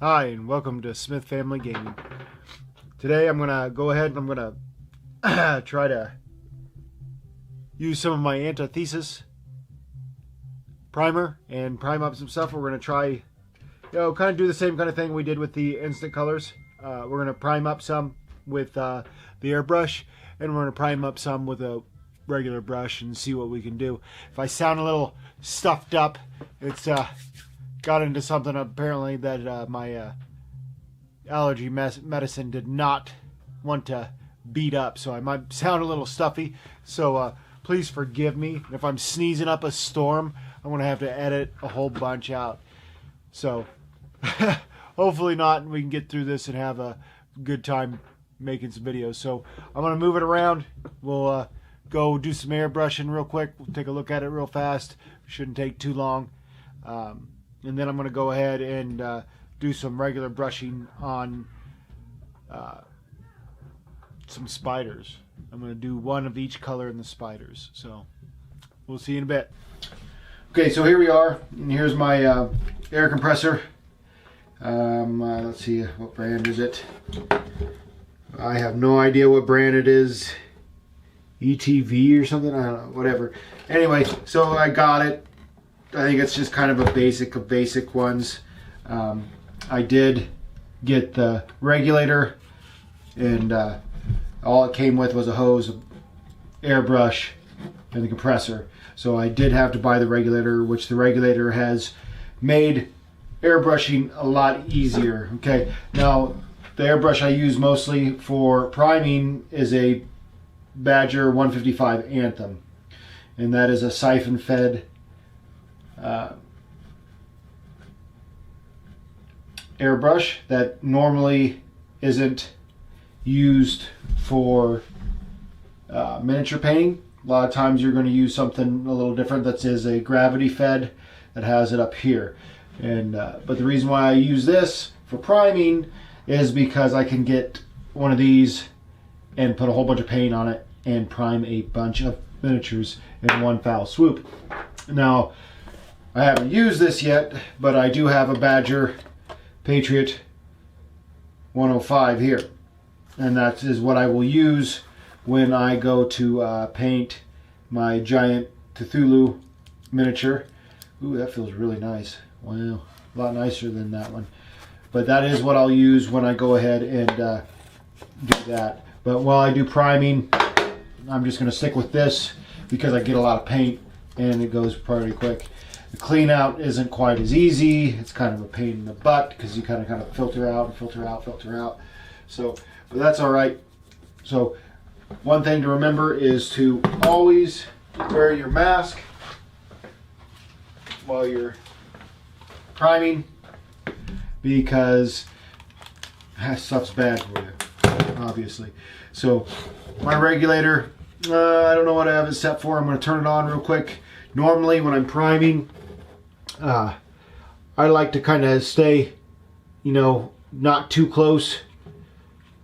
Hi, and welcome to Smith Family Gaming. Today I'm going to go ahead and I'm going to try to use some of my Antitheses primer and prime up some stuff. We're going to try, kind of do the same kind of thing we did with the instant colors. We're going to prime up some with the airbrush, and we're going to prime up some with a regular brush and see what we can do. If I sound a little stuffed up, it's got into something apparently that my allergy medicine did not want to beat up, so I might sound a little stuffy, so please forgive me. If I'm sneezing up a storm, I'm going to have to edit a whole bunch out, so hopefully not, and we can get through this and have a good time making some videos. So I'm going to move it around. We'll go do some airbrushing real quick. We'll take a look at it real fast. Shouldn't take too long. And then I'm going to go ahead and do some regular brushing on some spiders. I'm going to do one of each color in the spiders. So we'll see you in a bit. Okay, so here we are. And here's my air compressor. Let's see, what brand is it? I have no idea what brand it is. ETV or something? I don't know, whatever. Anyway, so I got it. I think it's just kind of a basic of basic ones. I did get the regulator, and all it came with was a hose, airbrush, and the compressor. So I did have to buy the regulator, which the regulator has made airbrushing a lot easier. Okay, now the airbrush I use mostly for priming is a Badger 155 Anthem, and that is a siphon fed airbrush that normally isn't used for miniature painting. A lot of times you're going to use something a little different that is a gravity fed that has it up here. And but the reason why I use this for priming is because I can get one of these and put a whole bunch of paint on it and prime a bunch of miniatures in one foul swoop. Now, I haven't used this yet, but I do have a Badger Patriot 105 here, and that is what I will use when I go to paint my giant Cthulhu miniature. Ooh, that feels really nice. Wow, a lot nicer than that one. But that is what I'll use when I go ahead and do that. But while I do priming, I'm just going to stick with this because I get a lot of paint and it goes pretty quick. The clean out isn't quite as easy. It's kind of a pain in the butt because you kind of filter out and filter out, filter out. So, but that's all right. So one thing to remember is to always wear your mask while you're priming, because that stuff's bad for you, obviously. So my regulator, I don't know what I have it set for. I'm going to turn it on real quick. Normally when I'm priming, I like to kind of stay, not too close.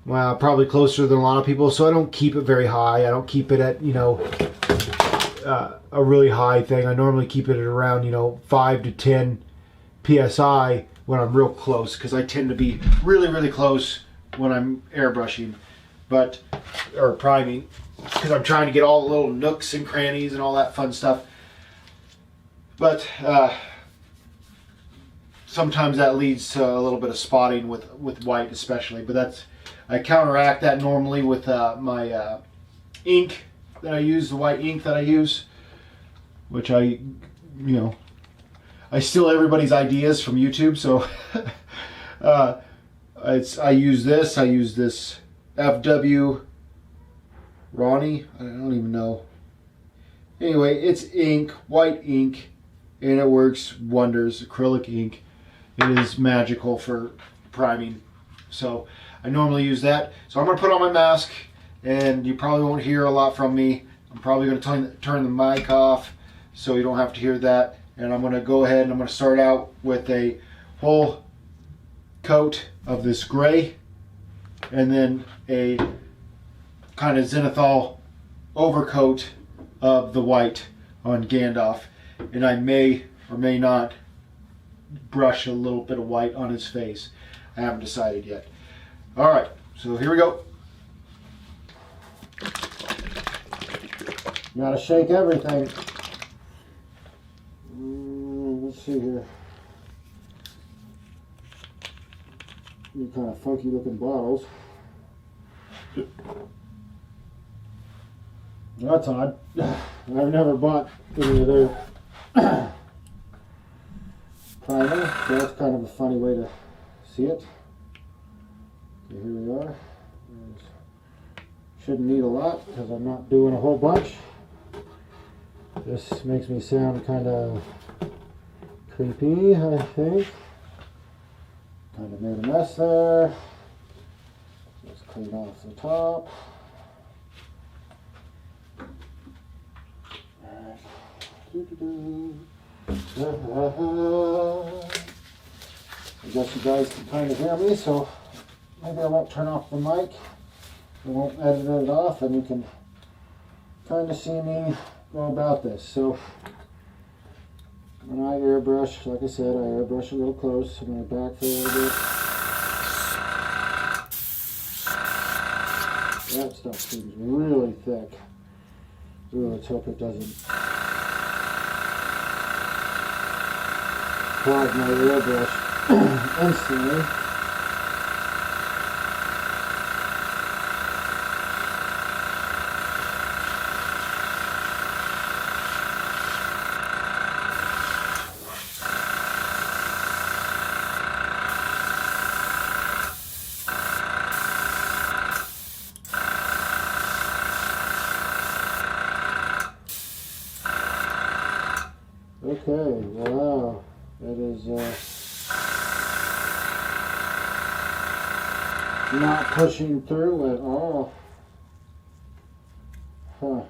Well, probably closer than a lot of people, so I don't keep it very high. I don't keep it at, a really high thing. I normally keep it at around, 5 to 10 PSI when I'm real close, because I tend to be really, really close when I'm airbrushing, or priming, because I'm trying to get all the little nooks and crannies and all that fun stuff. But sometimes that leads to a little bit of spotting with white especially, but I counteract that normally with my ink that I use, the white ink that I use, which I steal everybody's ideas from YouTube, so I use this FW Ronnie, I don't even know. Anyway, it's ink, white ink, and it works wonders. Acrylic ink. It is magical for priming. So I normally use that. So I'm going to put on my mask, and you probably won't hear a lot from me. I'm probably going to turn the mic off so you don't have to hear that. And I'm going to go ahead and I'm going to start out with a whole coat of this gray, and then a kind of zenithal overcoat of the white on Gandalf. And I may or may not brush a little bit of white on his face. I haven't decided yet. All right, so here we go. You gotta shake everything. Let's see here. These kind of funky looking bottles. That's odd. I've never bought any of their primer, so that's kind of a funny way to see it. Okay, here we are. Shouldn't need a lot because I'm not doing a whole bunch. This makes me sound kind of creepy, I think. Kind of made a mess there. Let's clean off the top. I guess you guys can kind of hear me, so maybe I won't turn off the mic. I won't edit it off, and you can kind of see me go about this. So when I airbrush, like I said, I airbrush a little close. I'm going to back for a little bit. That stuff seems really thick. Ooh, let's hope it doesn't clog my airbrush instantly. Okay, wow, that is not pushing through at all. Huh.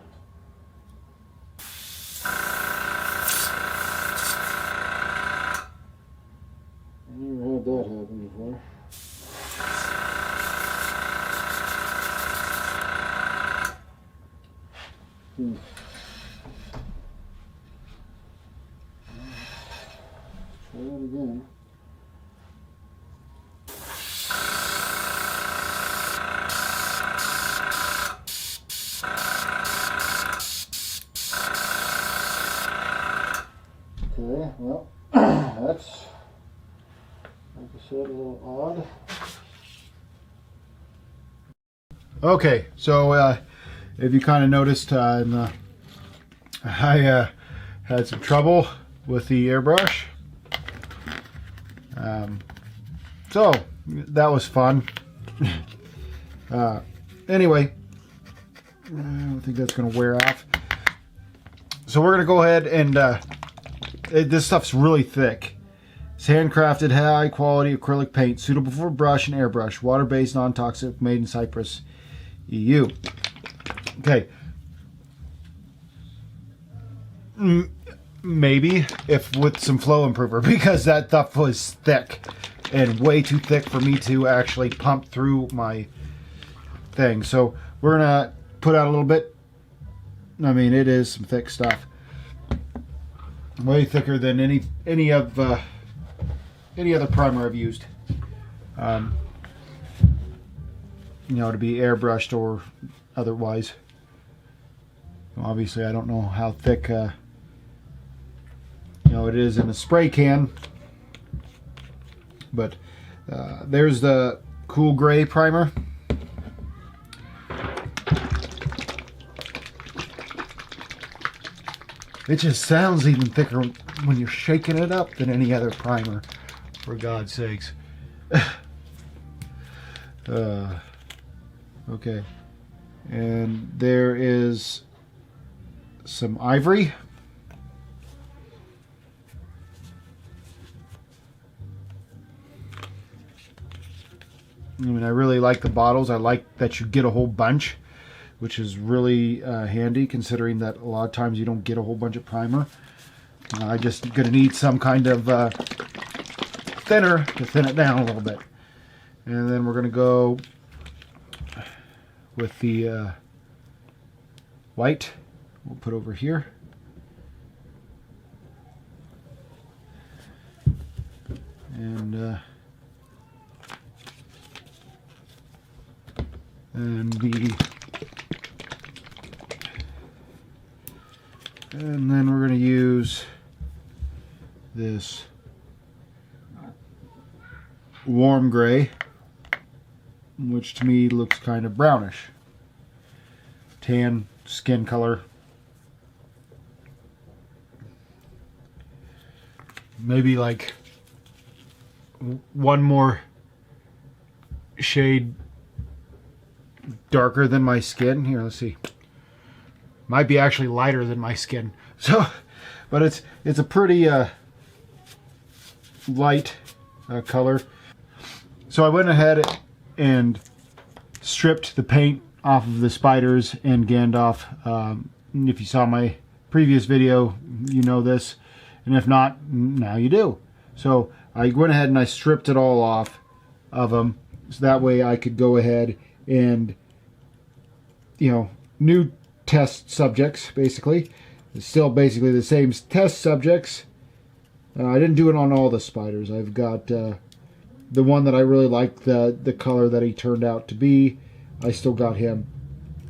I never had that happen before. Try that again. Okay, well, that's, like I said, a little odd. Okay, so if you kind of noticed, I had some trouble with the airbrush. So that was fun. Anyway, I don't think that's going to wear off. So we're going to go ahead and this stuff's really thick. It's handcrafted, high quality acrylic paint, suitable for brush and airbrush, water-based, non-toxic, made in Cyprus, EU. Okay. Maybe if with some flow improver, because that stuff was thick and way too thick for me to actually pump through my thing. So we're gonna put out a little bit. I mean, it is some thick stuff, way thicker than any other primer I've used. You know, to be airbrushed or otherwise. Obviously, I don't know how thick it is in a spray can, but there's the cool gray primer. It just sounds even thicker when you're shaking it up than any other primer, for God's sakes. Okay, and there is some Ivory. I mean, I really like the bottles. I like that you get a whole bunch, which is really handy, considering that a lot of times you don't get a whole bunch of primer. I just gonna need some kind of thinner to thin it down a little bit. And then we're gonna go with the white. We'll put over here. and then we're going to use this warm gray, which to me looks kind of brownish. Tan skin color. Maybe like one more shade darker than my skin. Here, let's see. Might be actually lighter than my skin. So, but it's a pretty light color. So I went ahead and stripped the paint off of the spiders and Gandalf. If you saw my previous video, you know this. And if not, now you do. So I went ahead and I stripped it all off of them. So that way I could go ahead and, you know, new test subjects, basically. It's still basically the same test subjects. I didn't do it on all the spiders. I've got the one that I really like, the color that he turned out to be. I still got him.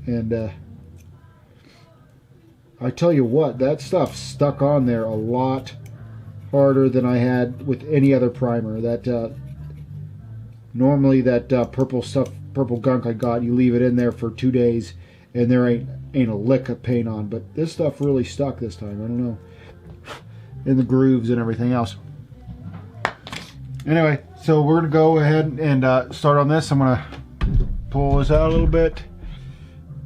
And I tell you what, that stuff stuck on there a lot harder than I had with any other primer. That normally that purple gunk I got, you leave it in there for 2 days and there ain't a lick of paint on. But this stuff really stuck this time. I don't know, in the grooves and everything else. Anyway, so we're gonna go ahead and start on this. I'm gonna pull this out a little bit,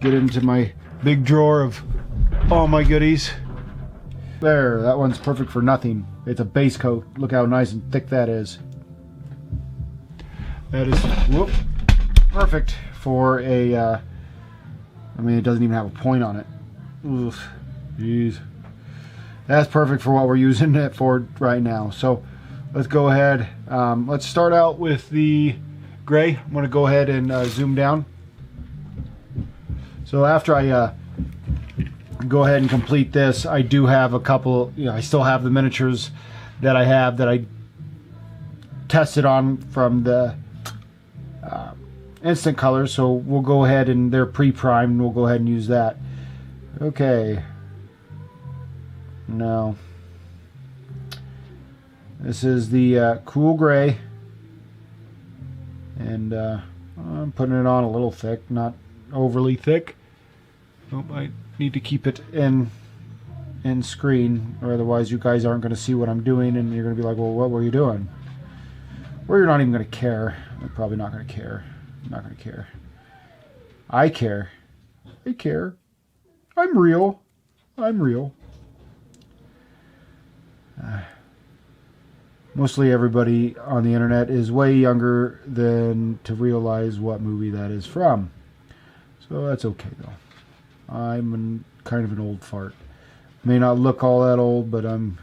get into my big drawer of all my goodies. There, that one's perfect for nothing. It's a base coat. Look how nice and thick that is. That is, whoop, perfect for a, I mean, it doesn't even have a point on it. Oof, jeez. That's perfect for what we're using it for right now. So let's go ahead. Let's start out with the gray. I'm going to go ahead and zoom down. So after I go ahead and complete this, I do have a couple, you know, I still have the miniatures that I have that I tested on from the instant colors. So we'll go ahead and they're pre-primed and we'll go ahead and use that. Okay. Now, this is the cool gray. And I'm putting it on a little thick, not overly thick. Nope, I need to keep it in screen, or otherwise you guys aren't going to see what I'm doing, and you're going to be like, well, what were you doing? Or you're not even going to care. You're probably not going to care. I'm not going to care. I care. I care. I'm real. I'm real. Mostly everybody on the internet is way younger than to realize what movie that is from. So that's okay though. I'm kind of an old fart. May not look all that old, but I'm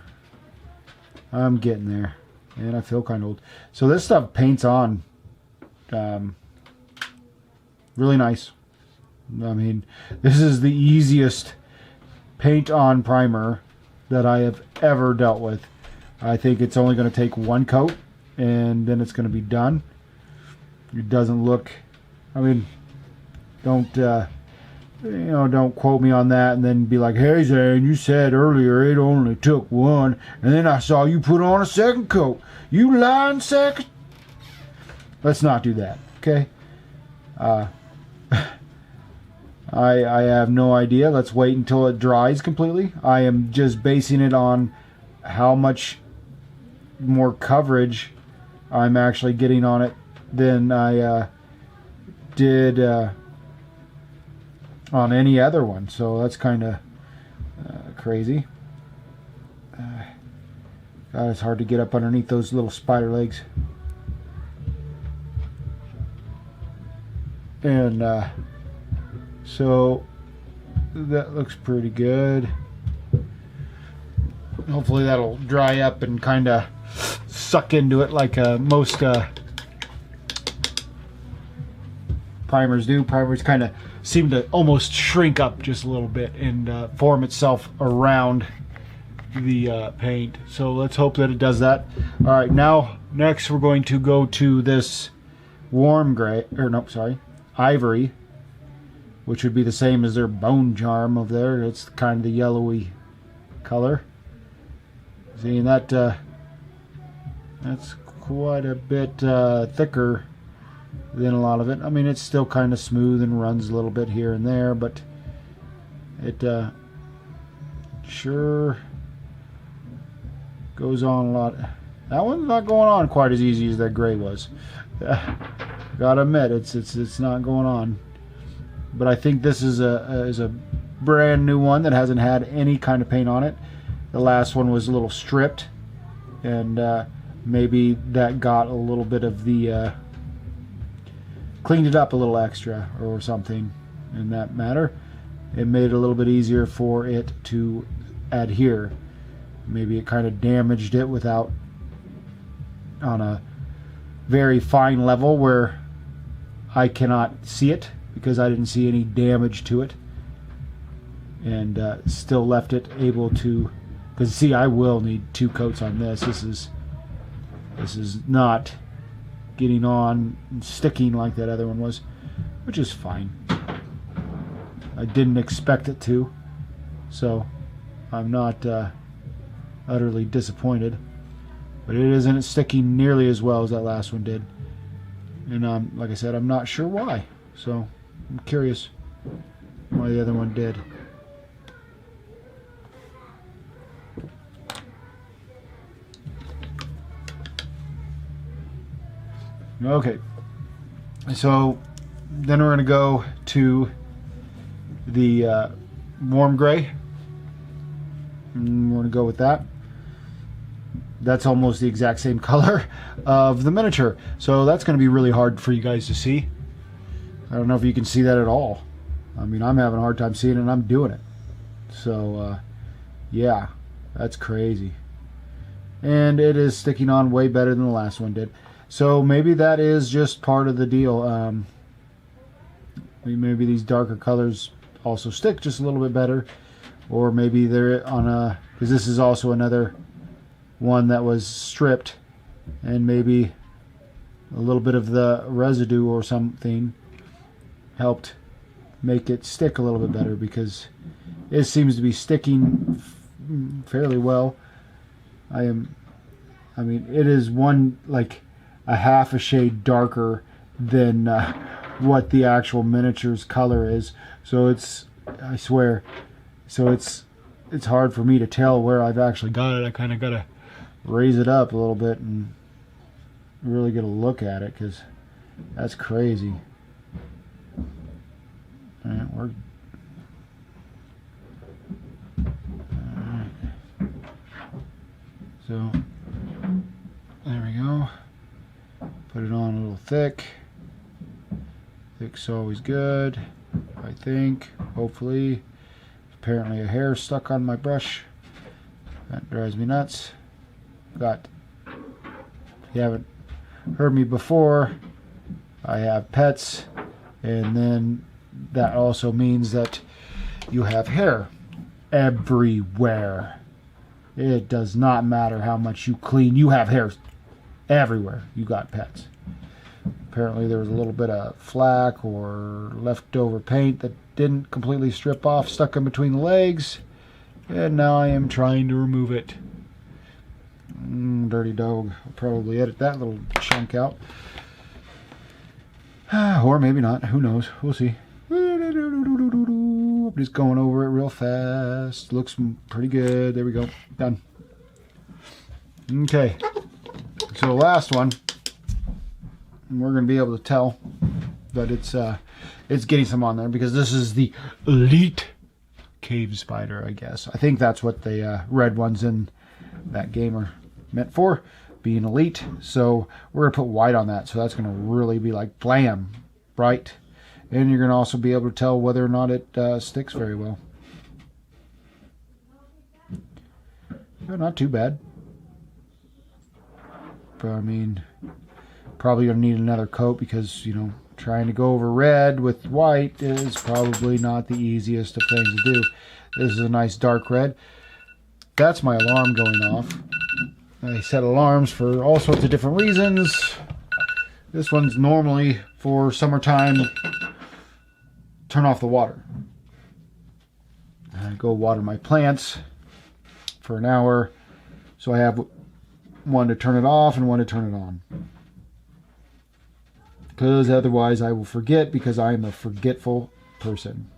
getting there, and I feel kind of old. So this stuff paints on really nice. I mean, this is the easiest paint on primer that I have ever dealt with. I think it's only going to take one coat and then it's going to be done. It doesn't look, I mean, don't don't quote me on that and then be like, hey Zane, you said earlier it only took one and then I saw you put on a second coat. You lying sack. Let's not do that, okay? I have no idea. Let's wait until it dries completely. I am just basing it on how much more coverage I'm actually getting on it than I did on any other one. So that's kind of crazy. God, it's hard to get up underneath those little spider legs. And so that looks pretty good. Hopefully that'll dry up and kind of suck into it like most primers do. Primers kind of seem to almost shrink up just a little bit and form itself around the paint. So let's hope that it does that. All right, now next we're going to go to this warm gray, or no, sorry, ivory, which would be the same as their bone charm over there. It's kind of the yellowy color. See, that that's quite a bit thicker than a lot of it. I mean, it's still kind of smooth and runs a little bit here and there, but it sure goes on a lot. That one's not going on quite as easy as that gray was. Gotta admit, it's not going on. But I think this is a brand new one that hasn't had any kind of paint on it. The last one was a little stripped, and maybe that got a little bit of the cleaned it up a little extra or something in that matter. It made it a little bit easier for it to adhere. Maybe it kind of damaged it without on a very fine level where I cannot see it because I didn't see any damage to it, and still left it able to, because see, I will need 2 coats on this. This is not getting on and sticking like that other one was, which is fine. I didn't expect it to, so I'm not utterly disappointed. But it isn't sticking nearly as well as that last one did, and like I said, I'm not sure why. So I'm curious why the other one did. Okay, so then we're going to go to the warm gray. And we're going to go with that. That's almost the exact same color of the miniature. So that's going to be really hard for you guys to see. I don't know if you can see that at all. I mean, I'm having a hard time seeing it, and I'm doing it. So, yeah, that's crazy. And it is sticking on way better than the last one did. So maybe that is just part of the deal. Maybe these darker colors also stick just a little bit better. Or maybe they're on a... because this is also another one that was stripped. And maybe a little bit of the residue or something helped make it stick a little bit better, because it seems to be sticking fairly well. I mean, it is one, like a half a shade darker than what the actual miniature's color is. So it's, I swear, so it's hard for me to tell where I've actually got it. I kind of got to raise it up a little bit and really get a look at it, because that's crazy. All right, so there we go. Put it on a little thick. Thick's always good, I think. Hopefully. Apparently a hair stuck on my brush. That drives me nuts. If you haven't heard me before, I have pets, and then that also means that you have hair everywhere. It does not matter how much you clean, you have hair everywhere. You got pets. Apparently there was a little bit of flack or leftover paint that didn't completely strip off, stuck in between the legs, and now I am trying to remove it. Dirty dog. I'll probably edit that little chunk out. Or maybe not. Who knows? We'll see. I'm just going over it real fast. Looks pretty good. There we go. Done. Okay. So the last one, we're going to be able to tell that it's getting some on there, because this is the Elite Cave Spider, I guess. I think that's what the red ones in that game are meant for, being elite. So we're going to put white on that, so that's going to really be like blam, bright. And you're going to also be able to tell whether or not it sticks very well. Not too bad. But I mean, probably going to need another coat, because, you know, trying to go over red with white is probably not the easiest of things to do. This is a nice dark red. that's my alarm going off. I set alarms for all sorts of different reasons. This one's normally for summertime. Turn off the water. I go water my plants for an hour. So I have one to turn it off and one to turn it on. Because otherwise I will forget, because I am a forgetful person.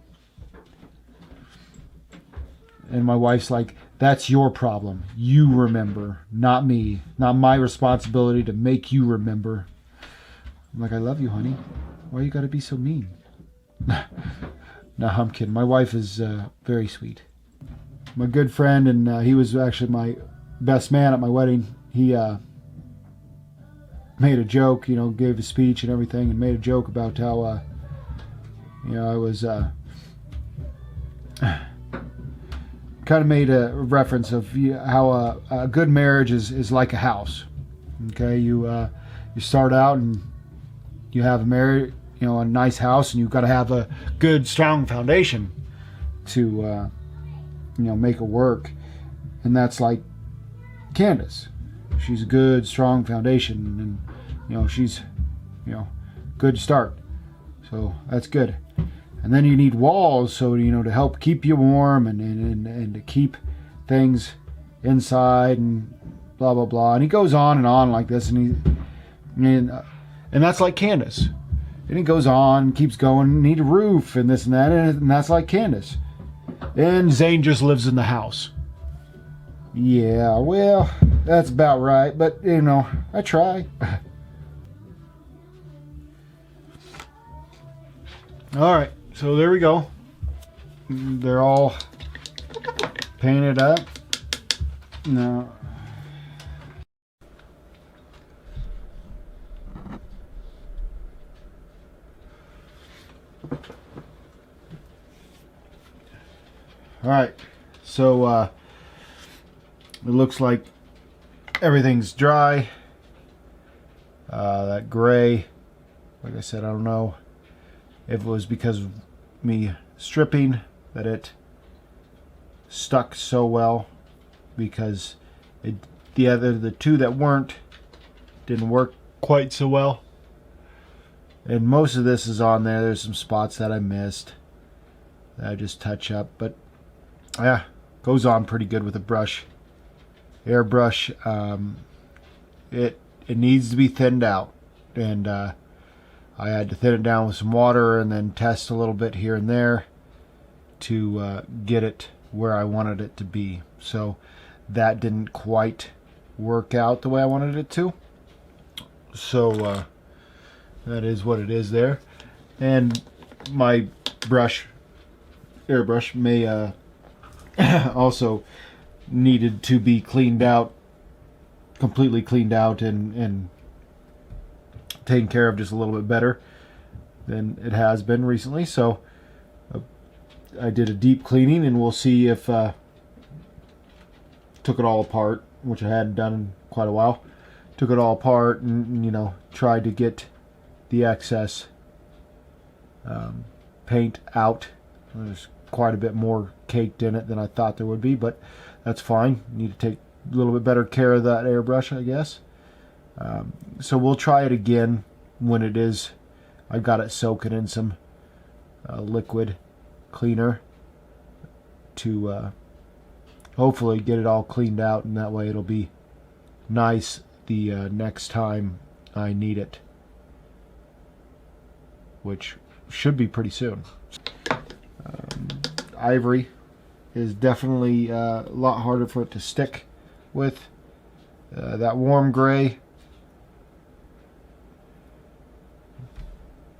And my wife's like, that's your problem. You remember, not me. Not my responsibility to make you remember. I'm like, I love you, honey. Why you gotta be so mean? No, I'm kidding. My wife is very sweet. My good friend, and he was actually my best man at my wedding. He made a joke, you know, gave a speech and everything, and made a joke about how, you know, I was kind of made a reference of how a good marriage is like a house. Okay, you start out and you have a nice house, and you've got to have a good, strong foundation to, make it work. And that's like Candace. She's a good, strong foundation, and, she's, good start. So that's good. And then you need walls, so, to help keep you warm and to keep things inside and blah, blah, blah. And he goes on like this, and that's like Candace. And he goes on, keeps going, need a roof and this and that, and that's like Candace. And Zane just lives in the house. Yeah, well, that's about right, but, I try. All right, so there we go. They're all painted up. Now, all right, so it looks like everything's dry. That gray, like I said, I don't know if it was because of me stripping that it stuck so well, because the two that didn't work quite so well. And most of this is on there. There's some spots that I missed that I just touch up, but yeah, goes on pretty good with a brush, airbrush. It needs to be thinned out, and I had to thin it down with some water and then test a little bit here and there to get it where I wanted it to be. So that didn't quite work out the way I wanted it to. So that is what it is there. And my airbrush may also needed to be cleaned out, completely cleaned out, and taken care of just a little bit better than it has been recently. So I did a deep cleaning, and we'll see if took it all apart, which I hadn't done in quite a while. Took it all apart and tried to get the excess paint out. There's quite a bit more caked in it than I thought there would be, but that's fine. Need to take a little bit better care of that airbrush, I guess. So we'll try it again when it is. I've got it soaking in some liquid cleaner to hopefully get it all cleaned out, and that way it'll be nice the next time I need it, which should be pretty soon. Ivory is definitely a lot harder for it to stick with. That warm gray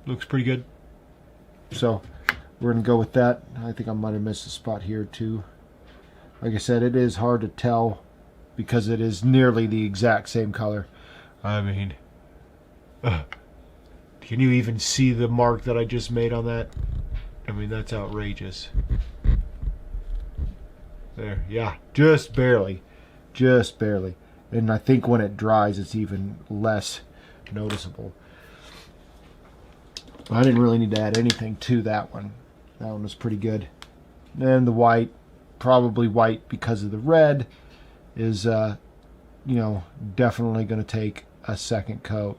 looks pretty good, so we're gonna go with that. I think I might have missed a spot here too. Like I said, it is hard to tell because it is nearly the exact same color. I mean, can you even see the mark that I just made on that? I mean, that's outrageous. There, yeah, just barely. And I think when it dries, it's even less noticeable. I didn't really need to add anything to that one. That one was pretty good. And the white probably white because of the red, is definitely going to take a second coat.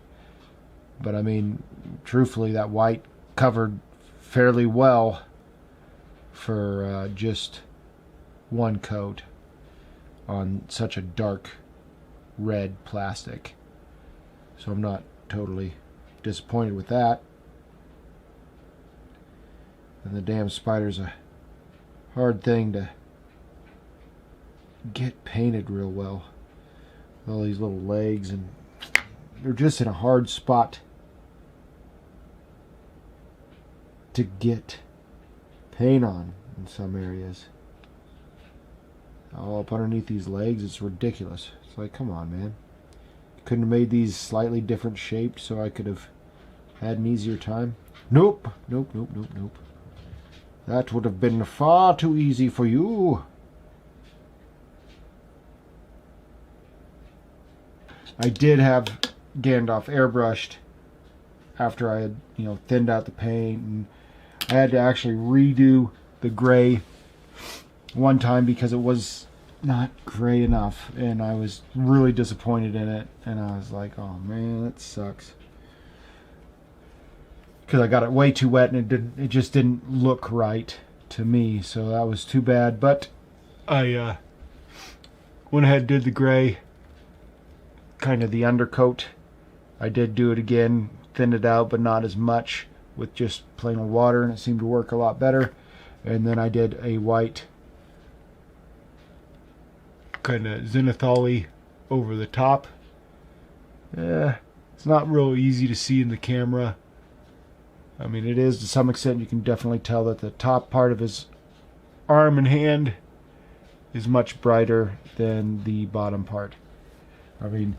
But I mean, truthfully, that white covered fairly well for just one coat on such a dark red plastic. So I'm not totally disappointed with that. And the damn spider's a hard thing to get painted real well. All these little legs, and they're just in a hard spot to get paint on in some areas. All up underneath these legs, it's ridiculous. It's like, come on, man. Couldn't have made these slightly different shaped so I could have had an easier time? Nope. That would have been far too easy for you. I did have Gandalf airbrushed after I had, thinned out the paint, and I had to actually redo the gray one time because it was not gray enough, and I was really disappointed in it, and I was like, oh man, that sucks, because I got it way too wet, and it just didn't look right to me, so that was too bad. But I went ahead and did the gray, kind of the undercoat. I did do it again, thinned it out, but not as much, with just plain old water, and it seemed to work a lot better. And then I did a white kind of zenithal-y over the top. It's not real easy to see in the camera. I mean, it is to some extent. You can definitely tell that the top part of his arm and hand is much brighter than the bottom part. I mean,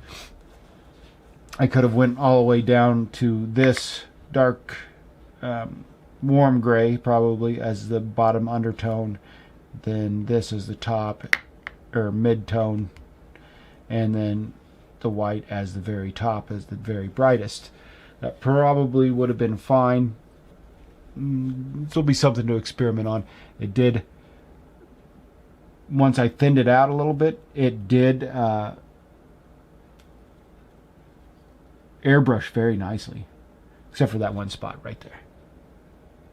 I could have went all the way down to this dark warm gray probably as the bottom undertone, then this is the top or mid-tone, and then the white as the very top, as the very brightest. That probably would have been fine. This will be something to experiment on. It did, once I thinned it out a little bit, it did airbrush very nicely, except for that one spot right there.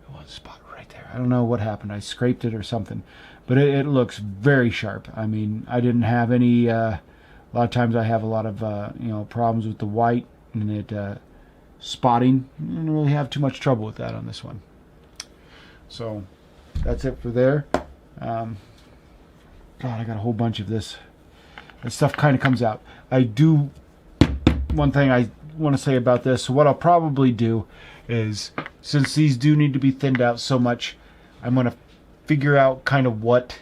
One spot right there. I don't know what happened. I scraped it or something, but it looks very sharp. I mean, I didn't have any. A lot of times I have a lot of problems with the white and it spotting. I didn't really have too much trouble with that on this one. So that's it for there. God, I got a whole bunch of this. This stuff kind of comes out. One thing I want to say about this. So what I'll probably do is, since these do need to be thinned out so much, I'm going to figure out kind of what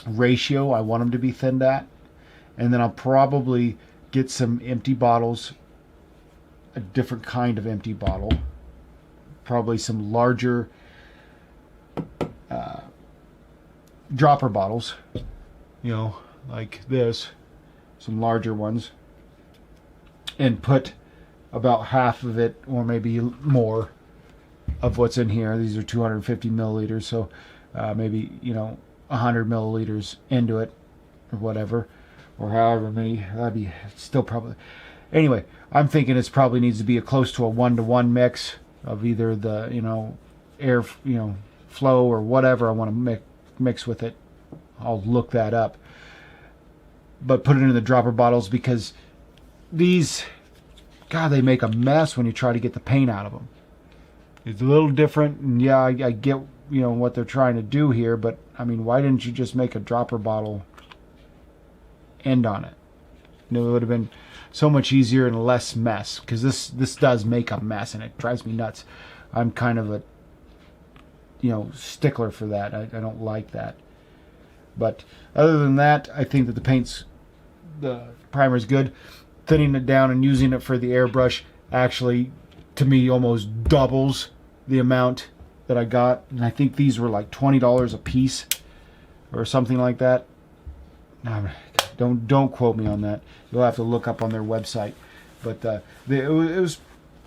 ratio I want them to be thinned at, and then I'll probably get some empty bottles, a different kind of empty bottle, probably some larger dropper bottles, like this, some larger ones, and put about half of it, or maybe more, of what's in here. These are 250 milliliters, so maybe 100 milliliters into it, or whatever, or however many. That'd be still probably. Anyway, I'm thinking it probably needs to be close to a 1-to-1 mix of either the air flow or whatever I want to mix with it. I'll look that up, but put it in the dropper bottles, because these, God, they make a mess when you try to get the paint out of them. It's a little different, and yeah, I get what they're trying to do here, but I mean, why didn't you just make a dropper bottle end on it? It would have been so much easier and less mess, because this does make a mess, and it drives me nuts. I'm kind of a stickler for that. I don't like that. But other than that, I think that the primer is good. Thinning it down and using it for the airbrush actually, to me, almost doubles the amount that I got. And I think these were like $20 a piece or something like that. Don't quote me on that. You'll have to look up on their website. But it was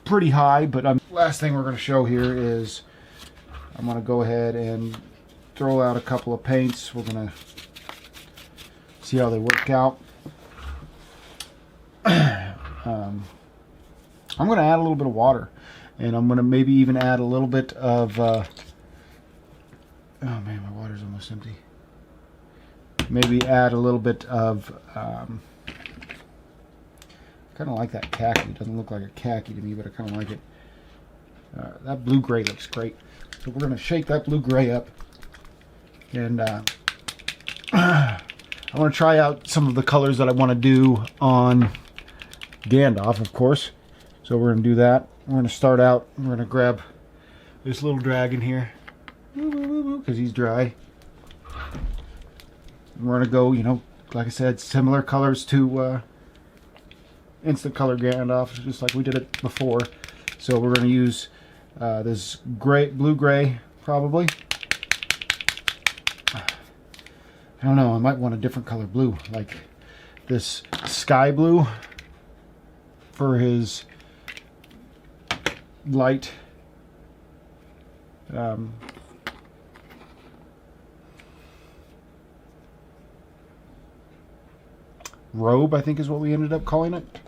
pretty high. But last thing we're going to show here is I'm going to go ahead and throw out a couple of paints. We're gonna see how they work out. I'm gonna add a little bit of water, and I'm gonna maybe even add a little bit of oh man, my water's almost empty. Maybe add a little bit of kind of like that khaki. It doesn't look like a khaki to me, but I kind of like it. That blue-gray looks great. So we're going to shake that blue-gray up. And I want to try out some of the colors that I want to do on Gandalf, of course. So we're going to do that. We're going to start out. We're going to grab this little dragon here, because he's dry. And we're going to go, you know, like I said, similar colors to Instant Color Gandalf, just like we did it before. So we're going to use this blue-gray, probably. I don't know, I might want a different color blue, like this sky blue for his light robe, I think is what we ended up calling it.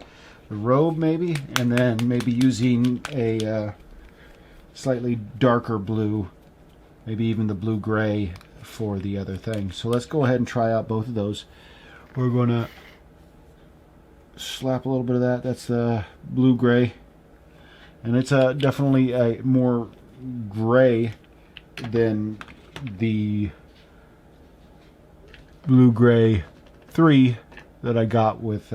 The robe, maybe, and then maybe using a slightly darker blue, maybe even the blue-gray for the other thing. So let's go ahead and try out both of those. We're going to slap a little bit of that. That's the blue-gray, and it's definitely a more gray than the blue-gray 3 that I got with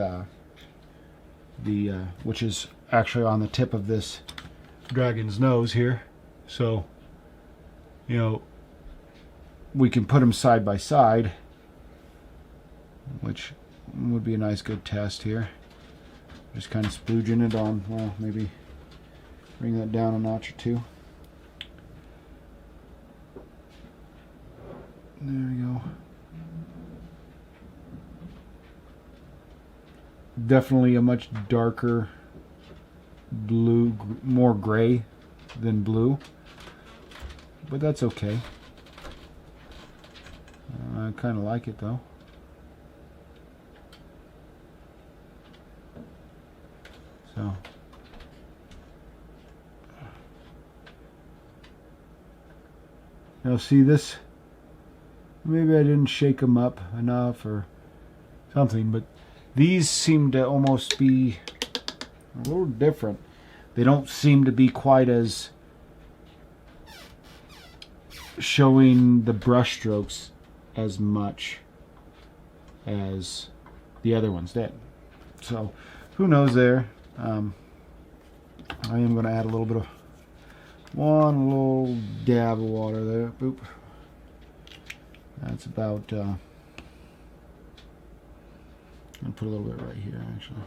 which is actually on the tip of this dragon's nose here. So, you know, we can put them side by side, which would be a nice good test here. Just kind of splooging it on, well, maybe bring that down a notch or two. There we go. Definitely a much darker blue, more gray than blue, but that's okay. I kind of like it though. So now see this, maybe I didn't shake them up enough or something, but these seem to almost be a little different. They don't seem to be quite as showing the brush strokes as much as the other ones did. So who knows there. I am going to add a little bit of one little dab of water there. Boop. That's about I'm going to put a little bit right here, actually.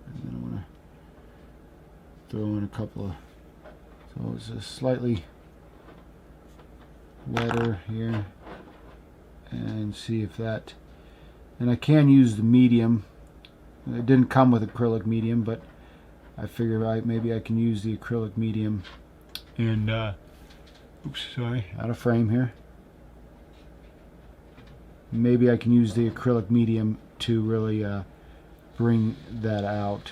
And then I'm going to throw in a couple of... So it's just slightly wetter here. And see if that... And I can use the medium. It didn't come with acrylic medium, but I figured maybe I can use the acrylic medium. And, oops, sorry, out of frame here. Maybe I can use the acrylic medium to really bring that out.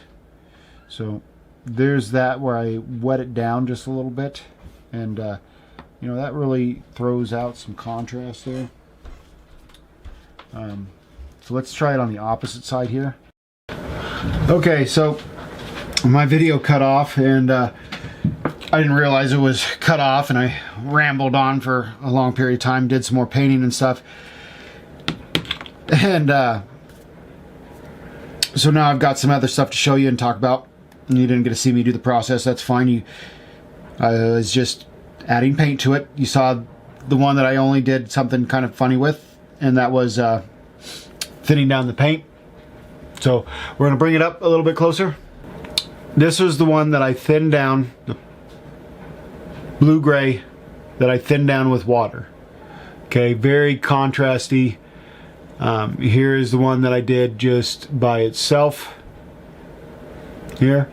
So there's that where I wet it down just a little bit, and you know, that really throws out some contrast there. So let's try it on the opposite side here. Okay, so my video cut off, and I didn't realize it was cut off, and I rambled on for a long period of time, did some more painting and stuff. And so now I've got some other stuff to show you and talk about. You didn't get to see me do the process. That's fine. I was just adding paint to it. You saw the one that I only did something kind of funny with, and that was thinning down the paint. So we're going to bring it up a little bit closer. This was the one that I thinned down, the blue-gray that I thinned down with water. Okay, very contrasty. Here is the one that I did just by itself. Here,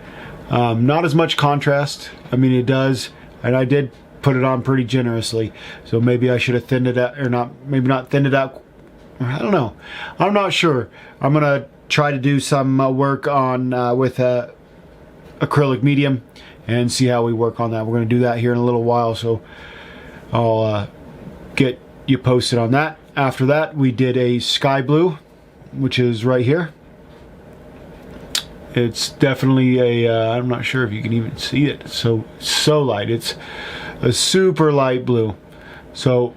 not as much contrast. I mean, it does, and I did put it on pretty generously. So maybe I should have thinned it out, or not, maybe not thinned it out. I don't know. I'm not sure. I'm gonna try to do some work on with acrylic medium and see how we work on that. We're gonna do that here in a little while, so I'll get you posted on that. After that, we did a sky blue, which is right here. It's definitely a, I'm not sure if you can even see it. It's so light. It's a super light blue. So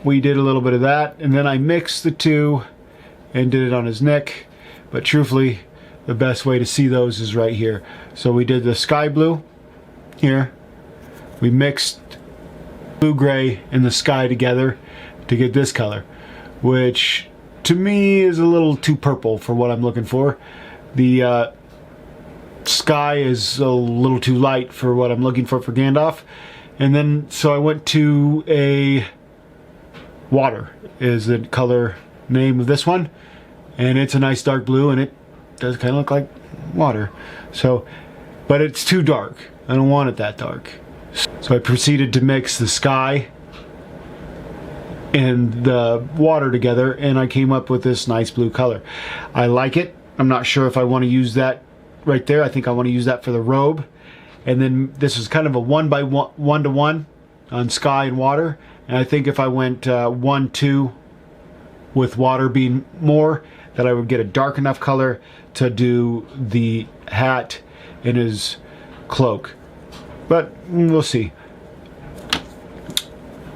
we did a little bit of that, and then I mixed the two and did it on his neck. But truthfully, the best way to see those is right here. So we did the sky blue here. We mixed blue gray and the sky together to get this color, which to me is a little too purple for what I'm looking for. The sky is a little too light for what I'm looking for Gandalf. And then so I went to a water is the color name of this one, and it's a nice dark blue, and it does kind of look like water. So, but it's too dark. I don't want it that dark. So I proceeded to mix the sky and the water together, and I came up with this nice blue color. I like it. I'm not sure if I want to use that right there. I think I want to use that for the robe. And then this is kind of a 1-to-1 on sky and water. And I think if I went 1-2 with water being more, that I would get a dark enough color to do the hat and his cloak. But we'll see.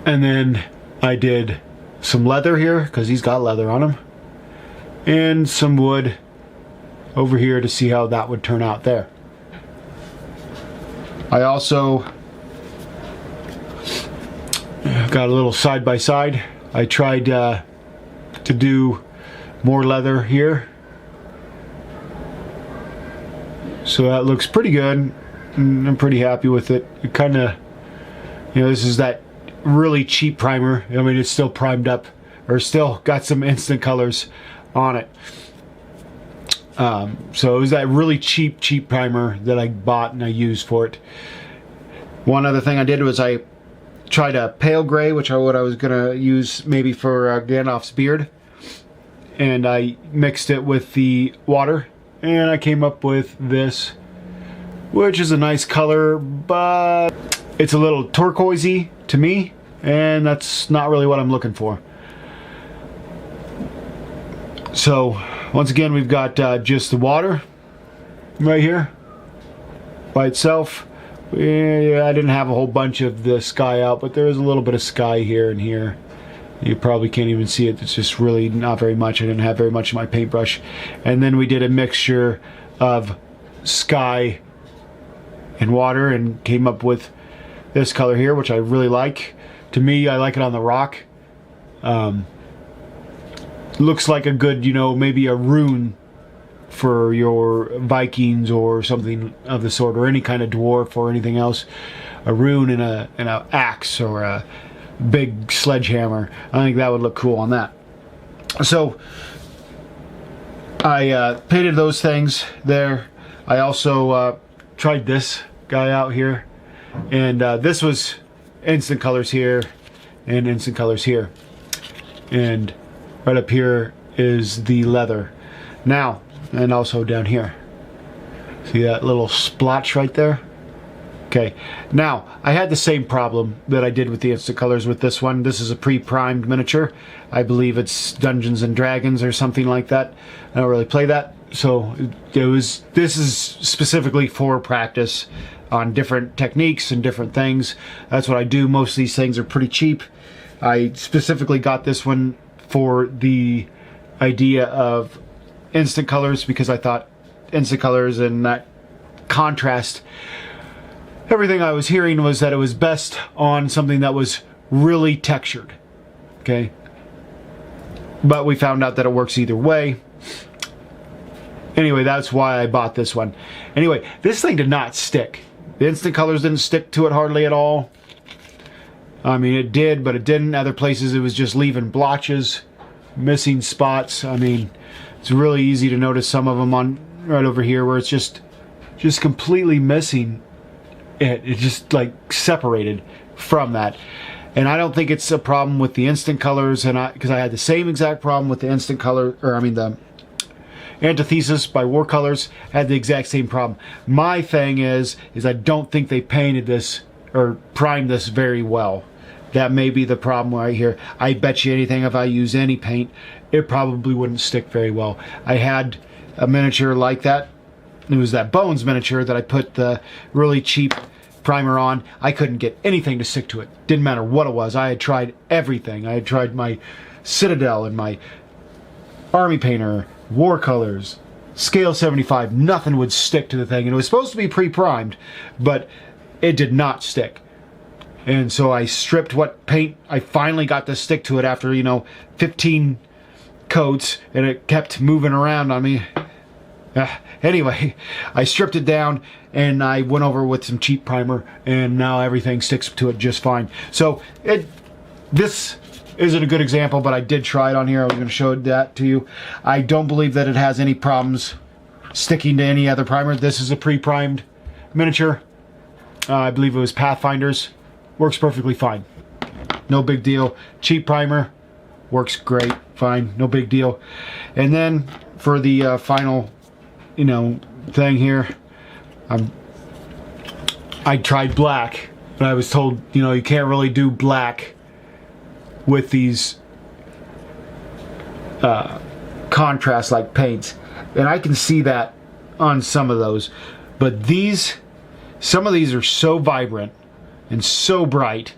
And then I did some leather here, because he's got leather on him, and some wood over here to see how that would turn out there. I also got a little side by side. I tried to do more leather here, so that looks pretty good. I'm pretty happy with it. It kind of, you know, this is that really cheap primer. I mean, it's still primed up, or still got some instant colors on it. So it was that really cheap primer that I bought and I used for it. One other thing I did was I tried a pale gray, which I was gonna use maybe for Gandalf's beard, and I mixed it with the water, and I came up with this, which is a nice color, but it's a little turquoisey to me, and that's not really what I'm looking for. So once again, we've got just the water right here by itself. Yeah, I didn't have a whole bunch of the sky out, but there is a little bit of sky here and here. You probably can't even see it. It's just really not very much. I didn't have very much in my paintbrush. And then we did a mixture of sky and water and came up with this color here, which I really like. To me, I like it on the rock. Looks like a good, you know, maybe a rune for your Vikings or something of the sort, or any kind of dwarf or anything else. A rune in a axe or a big sledgehammer. I think that would look cool on that. So I painted those things there. I also tried this guy out here, and this was instant colors here and instant colors here, and right up here is the leather now, and also down here. See that little splotch right there? Okay, now I had the same problem that I did with the instant colors with this one. This is a pre-primed miniature. I believe it's Dungeons and Dragons or something like that. I don't really play that, so this is specifically for practice on different techniques and different things. That's what I do. Most of these things are pretty cheap. I specifically got this one for the idea of instant colors, because I thought instant colors and that contrast, everything I was hearing was that it was best on something that was really textured. Okay, but we found out that it works either way. Anyway, that's why I bought this one. Anyway, this thing did not stick. The instant colors didn't stick to it hardly at all. I mean, it did, but it didn't. Other places it was just leaving blotches, missing spots. I mean, it's really easy to notice some of them on right over here where it's just completely missing it. It just like separated from that. And I don't think it's a problem with the instant colors, and because I had the same exact problem with the instant color, or I mean the Antitheses by Warcolors had the exact same problem. My thing is I don't think they painted this or primed this very well. That may be the problem right here. I bet you anything if I use any paint, it probably wouldn't stick very well. I had a miniature like that. It was that Bones miniature that I put the really cheap primer on. I couldn't get anything to stick to it. Didn't matter what it was. I had tried everything. I had tried my Citadel and my Army Painter, Warcolors, Scale 75. Nothing would stick to the thing. And it was supposed to be pre-primed, but it did not stick. And so I stripped what paint I finally got to stick to it after, 15 coats, and it kept moving around on me. Anyway, I stripped it down and I went over with some cheap primer, and now everything sticks to it just fine. So this isn't a good example, but I did try it on here. I was going to show that to you. I don't believe that it has any problems sticking to any other primer. This is a pre-primed miniature. I believe it was Pathfinder's. Works perfectly fine. No big deal. Cheap primer. Works great. Fine. No big deal. And then for the final, thing here, I tried black, but I was told, you can't really do black with these contrast like paints. And I can see that on some of those. But some of these are so vibrant and so bright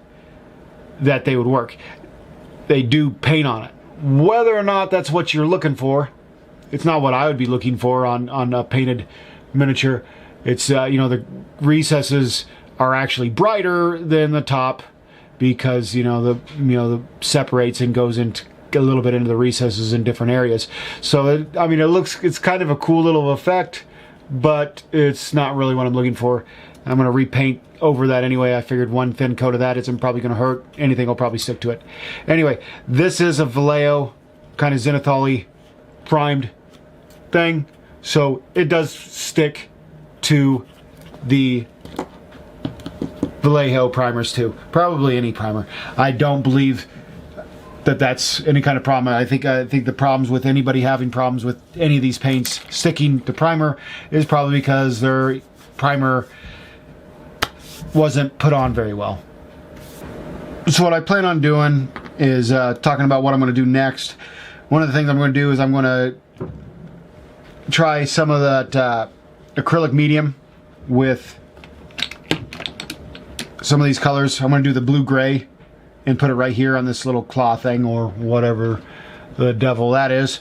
that they would work. They do paint on it. Whether or not that's what you're looking for, it's not what I would be looking for on a painted miniature. It's the recesses are actually brighter than the top because the separates and goes into a little bit into the recesses in different areas. So it's kind of a cool little effect, but it's not really what I'm looking for. I'm going to repaint over that anyway. I figured one thin coat of that isn't probably going to hurt. Anything will probably stick to it. Anyway, this is a Vallejo kind of zenithal-y primed thing. So it does stick to the Vallejo primers too. Probably any primer. I don't believe that that's any kind of problem. I think the problems with anybody having problems with any of these paints sticking to primer is probably because their primer wasn't put on very well. So what I plan on doing is talking about what I'm going to do next. One of the things I'm going to do is I'm going to try some of that acrylic medium with some of these colors. I'm going to do the blue-gray and put it right here on this little claw thing or whatever the devil that is.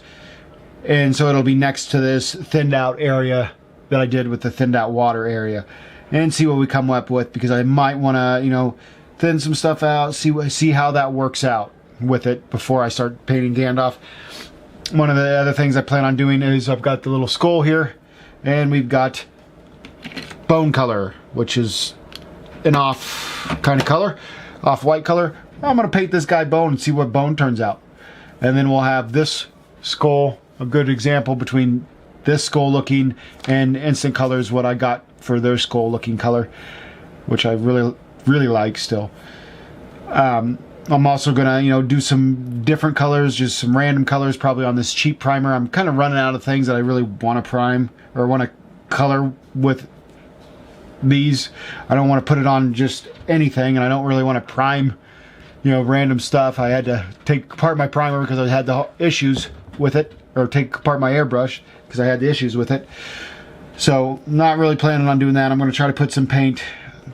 And so it'll be next to this thinned out area that I did with the thinned out water area. And see what we come up with, because I might want to, thin some stuff out, see how that works out with it before I start painting Gandalf. One of the other things I plan on doing is I've got the little skull here, and we've got bone color, which is an off kind of color, off-white color. I'm going to paint this guy bone and see what bone turns out. And then we'll have this skull, a good example between this skull looking and Instant Colors, what I got for their skull looking color, which I really like still. I'm also gonna do some different colors, just some random colors probably on this cheap primer. I'm kind of running out of things that I really want to prime or want to color with these. I don't want to put it on just anything, and I don't really want to prime random stuff. I had to take apart my primer because I had the issues with it, or take apart my airbrush because I had the issues with it. So not really planning on doing that. I'm going to try to put some paint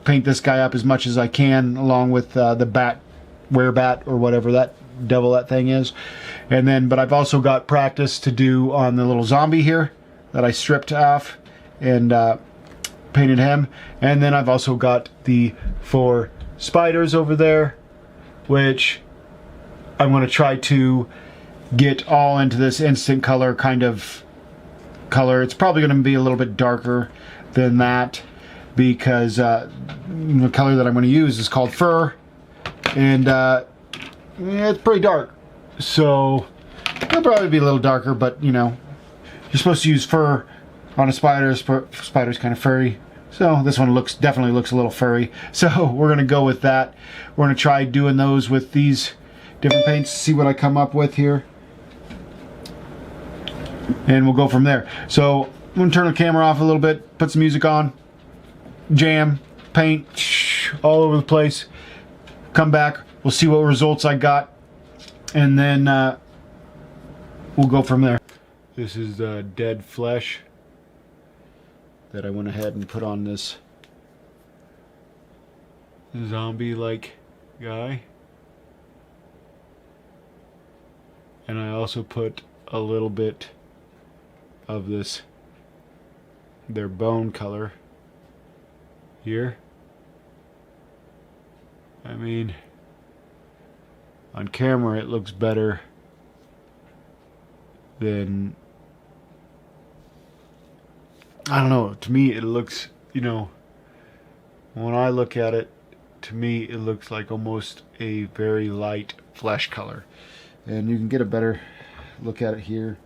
this guy up as much as I can, along with the bat, werebat, or whatever that devil that thing is. And then, but I've also got practice to do on the little zombie here that I stripped off and painted him. And then I've also got the 4 spiders over there, which I'm going to try to get all into this instant color kind of color. It's probably going to be a little bit darker than that because the color that I'm going to use is called fur, and it's pretty dark, so it'll probably be a little darker. But you're supposed to use fur on a spider. Spider's kind of furry, So this one definitely looks a little furry. So we're going to go with that. We're going to try doing those with these different paints, see what I come up with here. And we'll go from there. So I'm going to turn the camera off a little bit, put some music on, jam, paint, all over the place. Come back, we'll see what results I got, and then we'll go from there. This is the dead flesh that I went ahead and put on this zombie-like guy. And I also put a little bit of their bone color here. I mean, on camera it looks better than, I don't know, to me it looks, you know, when I look at it, to me it looks like almost a very light flesh color. And you can get a better look at it here.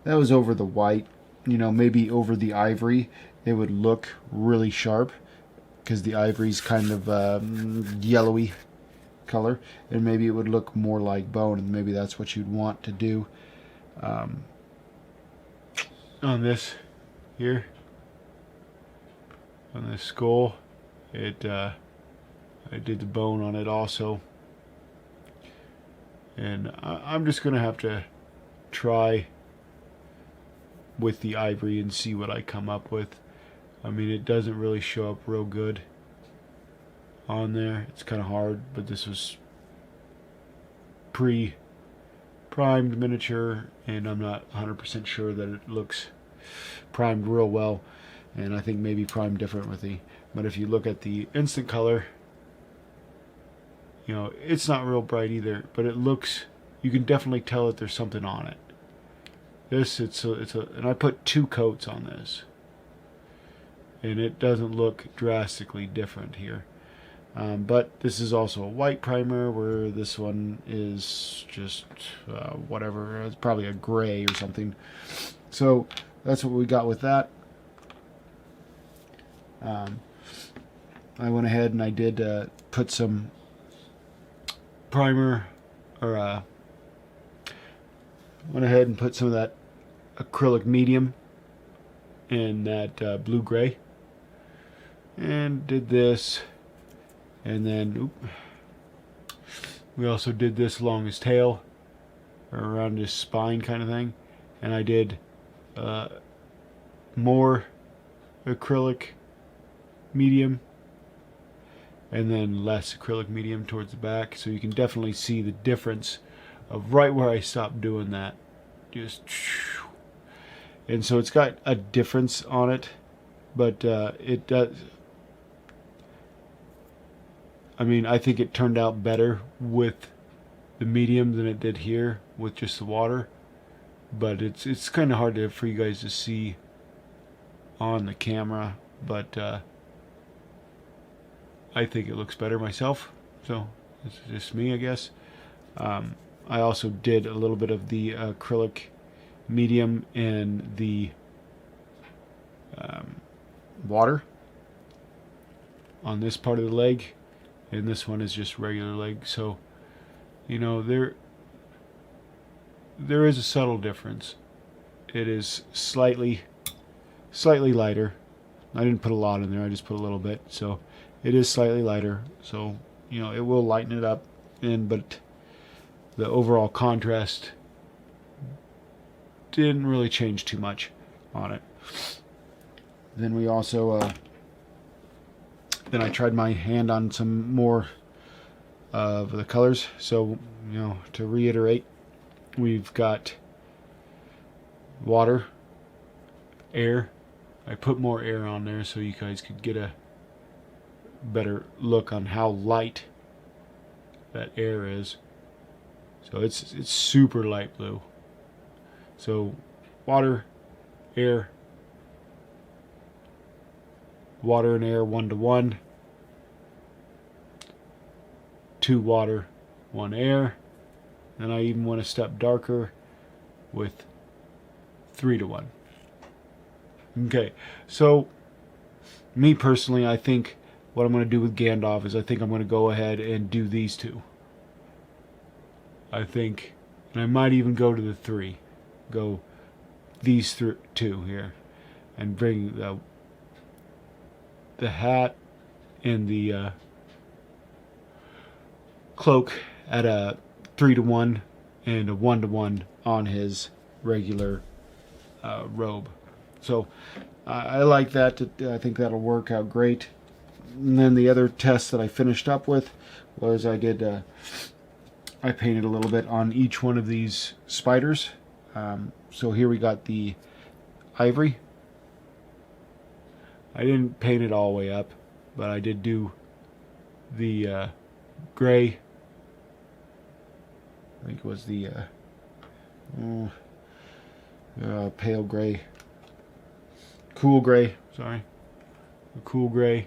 That was over the white, you know, maybe over the ivory it would look really sharp, because the ivory's kind of yellowy color, and maybe it would look more like bone, and maybe that's what you'd want to do. On this here, on this skull, I did the bone on it also, and I'm just gonna have to try with the ivory and see what I come up with. I mean, it doesn't really show up real good on there. It's kind of hard, but this was pre-primed miniature, and I'm not 100% sure that it looks primed real well, and I think maybe primed differently. But if you look at the instant color, you know, it's not real bright either, but it looks, you can definitely tell that there's something on it. This, and I put 2 coats on this, and it doesn't look drastically different here. But this is also a white primer, where this one is just whatever. It's probably a gray or something. So that's what we got with that. I went ahead and I did put some primer, or went ahead and put some of that acrylic medium in that blue-gray, and did this. And then we also did this along his tail, or around his spine kind of thing. And I did more acrylic medium, and then less acrylic medium towards the back. So you can definitely see the difference of right where I stopped doing that. Just, and so it's got a difference on it, but it does. I mean, I think it turned out better with the medium than it did here with just the water. But it's kind of hard for you guys to see on the camera. But I think it looks better myself. So it's just me, I guess. I also did a little bit of the acrylic medium in the water on this part of the leg. And this one is just regular leg. So, you know, there is a subtle difference. It is slightly lighter. I didn't put a lot in there, I just put a little bit. So it is slightly lighter. So, you know, it will lighten it up. But the overall contrast didn't really change too much on it. Then we also then I tried my hand on some more of the colors. So, you know, to reiterate, we've got water, air. I put more air on there so you guys could get a better look on how light that air is. So it's super light blue. So water, air, water and air 1 to 1, 2 water, 1 air, and I even went a step darker with 3 to 1. Okay, so me personally, I think what I'm going to do with Gandalf is I think I'm going to go ahead and do these two. I think, and I might even go to the 3. Go these two here. And bring the hat and the cloak at a 3-to-1 and a 1-to-1 on his regular robe. So I like that. I think that'll work out great. And then the other test that I finished up with was I painted a little bit on each one of these spiders. So here we got the ivory. I didn't paint it all the way up, but I did do the gray. I think it was the pale gray. Cool gray, sorry. The cool gray.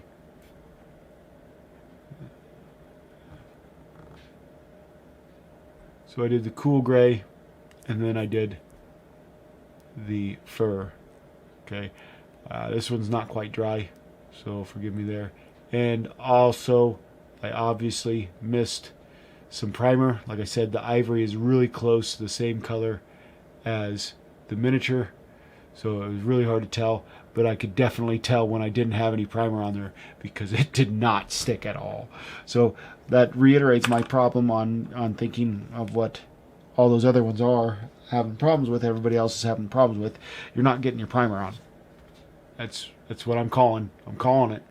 So I did the cool gray, and then I did the fur. Okay, this one's not quite dry, so forgive me there. And also, I obviously missed some primer. Like I said, the ivory is really close to the same color as the miniature, so it was really hard to tell, but I could definitely tell when I didn't have any primer on there because it did not stick at all. So that reiterates my problem on thinking of what all those other ones are having problems with, everybody else is having problems with. You're not getting your primer on. That's what I'm calling. I'm calling it.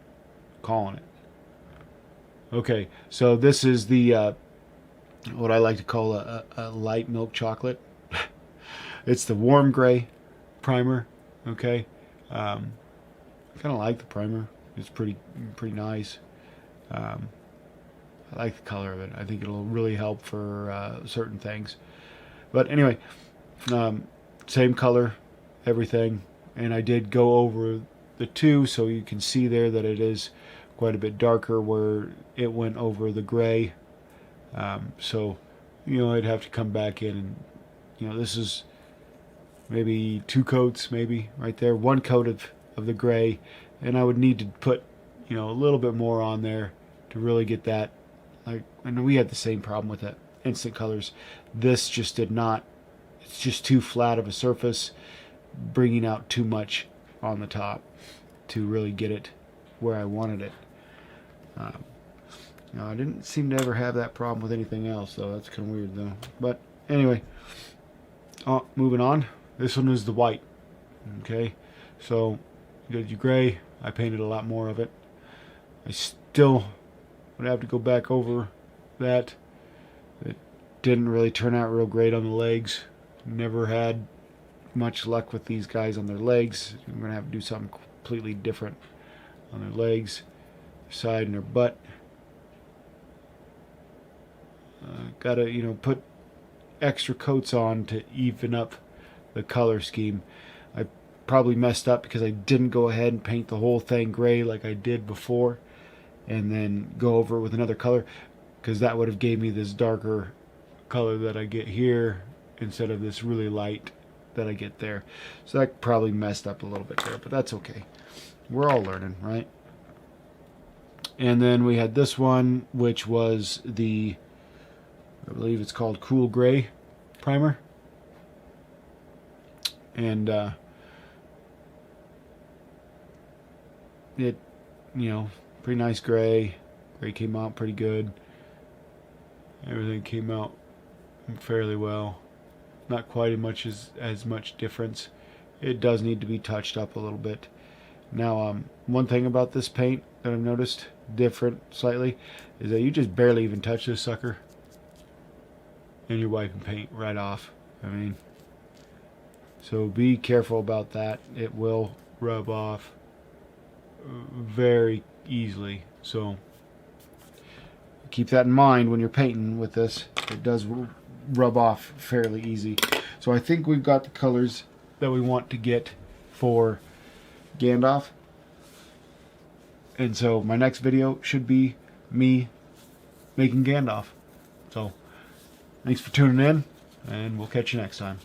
Calling it. Okay, so this is the what I like to call a light milk chocolate. It's the warm gray primer. Okay, I kind of like the primer. It's pretty nice. I like the color of it. I think it'll really help for certain things. But anyway, same color, everything. And I did go over the 2, so you can see there that it is quite a bit darker where it went over the gray. So, you know, I'd have to come back in and, you know, this is maybe 2 coats, maybe right there, 1 coat of the gray, and I would need to put, you know, a little bit more on there to really get that. Like, and we had the same problem with the instant colors. This just did not. It's just too flat of a surface, bringing out too much on the top to really get it where I wanted it. You know, I didn't seem to ever have that problem with anything else, though. That's kind of weird, though. But anyway, moving on. This one is the white. Okay, so you got your gray. I painted a lot more of it. I still would have to go back over that. It didn't really turn out real great on the legs. Never had much luck with these guys on their legs. I'm going to have to do something completely different on their legs, their side, and their butt. Gotta, you know, put extra coats on to even up the color scheme. I probably messed up because I didn't go ahead and paint the whole thing gray like I did before and then go over it with another color, because that would have gave me this darker color that I get here instead of this really light that I get there. So that probably messed up a little bit there, but that's okay. We're all learning, right? And then we had this one, which was the, I believe it's called Cool Gray primer. And it, you know, pretty nice gray. Gray came out pretty good. Everything came out fairly well. Not quite as much difference. It does need to be touched up a little bit. Now, one thing about this paint that I've noticed different slightly is that you just barely even touch this sucker and you're wiping paint right off. I mean, so be careful about that. It will rub off very easily. So keep that in mind when you're painting with this. It does rub off fairly easy. So I think we've got the colors that we want to get for Gandalf. And so my next video should be me making Gandalf. So thanks for tuning in, and we'll catch you next time.